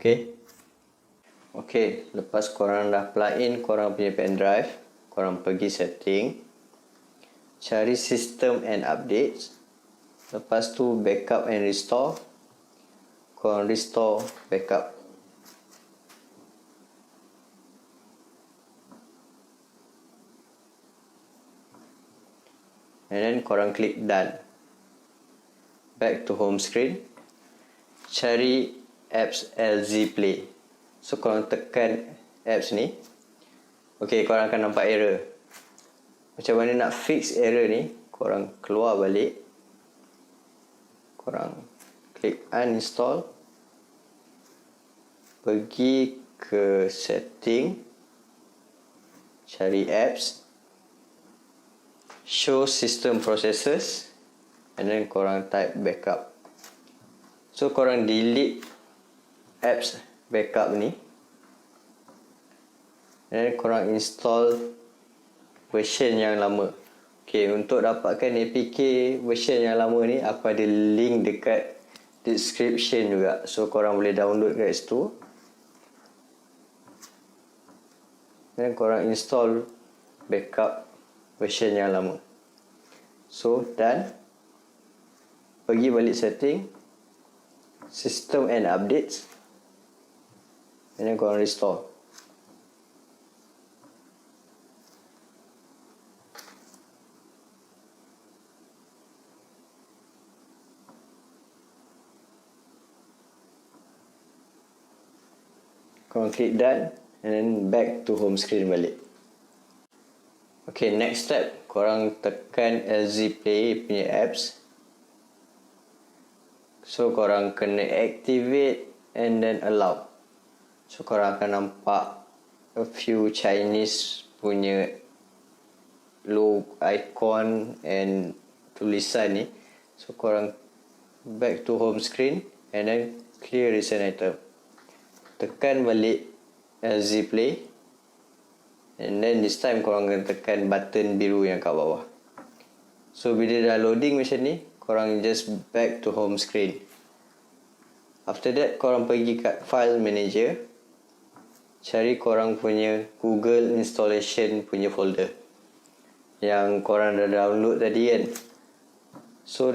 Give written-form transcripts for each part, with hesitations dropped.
Okay, lepas korang dah plug in korang punya pendrive, korang pergi setting, cari system and updates, lepas tu backup and restore, korang restore backup. And then korang klik done. Back to home screen, cari apps LZ Play. So korang tekan apps ni. Okay, korang akan nampak error. Macam mana nak fix error ni? Korang keluar balik, korang klik uninstall, pergi ke setting, cari apps, show system processes, and then korang type backup. So korang delete apps backup ni, and then korang install version yang lama. Okay, untuk dapatkan APK version yang lama ni, aku ada link dekat description juga. So korang boleh download kat situ. Dan korang install backup version yang lama. So done. Pergi balik setting, system and updates, and then korang restore. Korang klik done, and then back to home screen balik. Okay, next step, korang tekan LZ Play punya apps. So korang kena activate and then allow. So korang akan nampak a few Chinese punya logo, icon and tulisan ni. So korang back to home screen and then clear recent item. Tekan balik LZ Play, and then this time korang akan tekan button biru yang kat bawah. So bila dah loading macam ni, korang just back to home screen. After that, korang pergi kat file manager, cari korang punya Google installation punya folder yang korang dah download tadi kan. So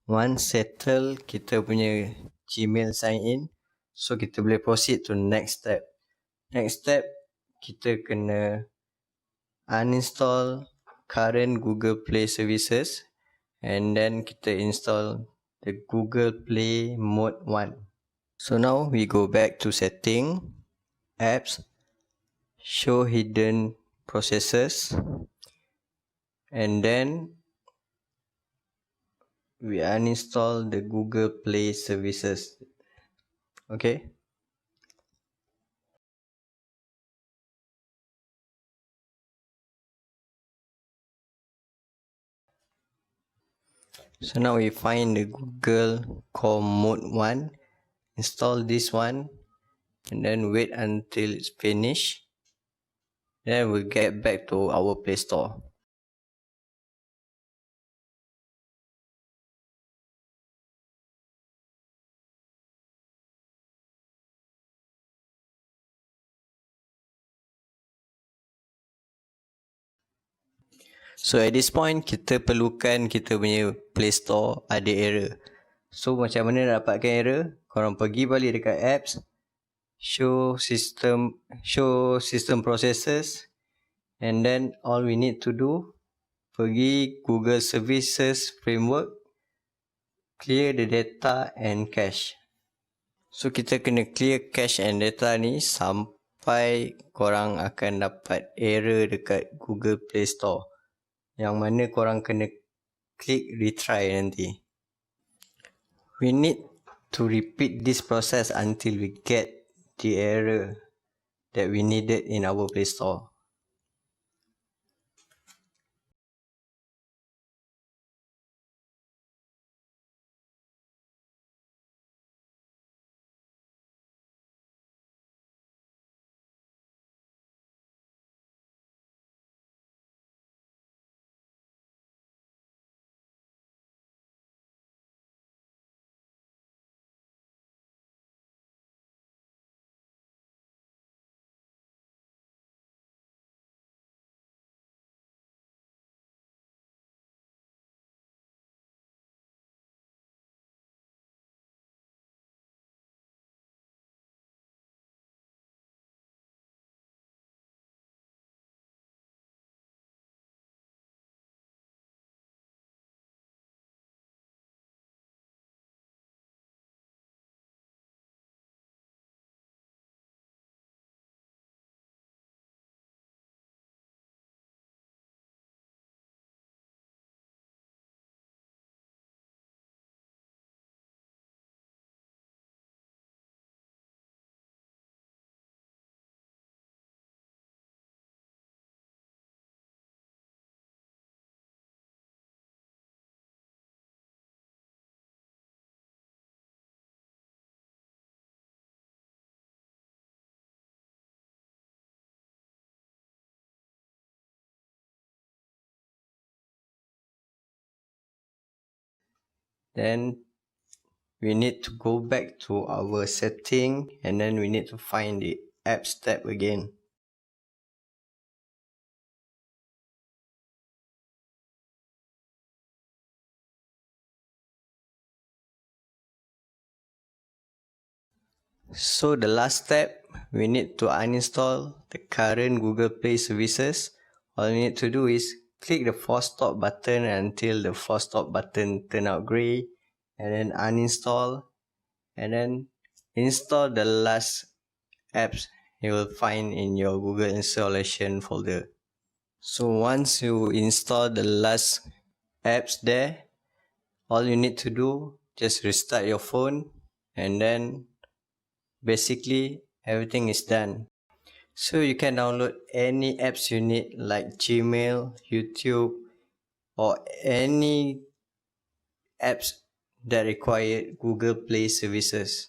Once settle kita punya Gmail sign in, so kita boleh proceed to next step. Next step, kita kena uninstall current Google Play services and then kita install the Google Play Mode 1. So now we go back to setting, apps, show hidden processes, and then we uninstall the Google Play services. Okay. So now we find the Google Chrome Mode 1, install this one, and then wait until it's finished. Then we'll get back to our Play Store. So at this point, kita perlukan kita punya Play Store ada error. So macam mana nak dapatkan error? Korang pergi balik dekat apps, show system processes, and then all we need to do, pergi Google Services Framework, clear the data and cache. So kita kena clear cache and data ni sampai korang akan dapat error dekat Google Play Store, yang mana korang kena klik retry nanti. We need to repeat this process until we get the error that we needed in our Play Store. Then we need to go back to our setting and then we need to find the apps tab again. So the last step, we need to uninstall the current Google Play services. All you need to do is click the force stop button until the force stop button turn out grey, and then uninstall, and then install the last apps you will find in your Google installation folder. So once you install the last apps there, all you need to do, just restart your phone, and then basically everything is done. So you can download any apps you need like Gmail, YouTube, or any apps that require Google Play services.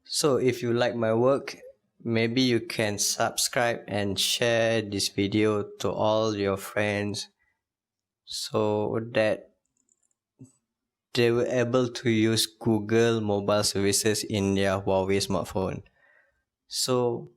So if you like my work, maybe you can subscribe and share this video to all your friends so that they were able to use Google mobile services in their Huawei smartphone. So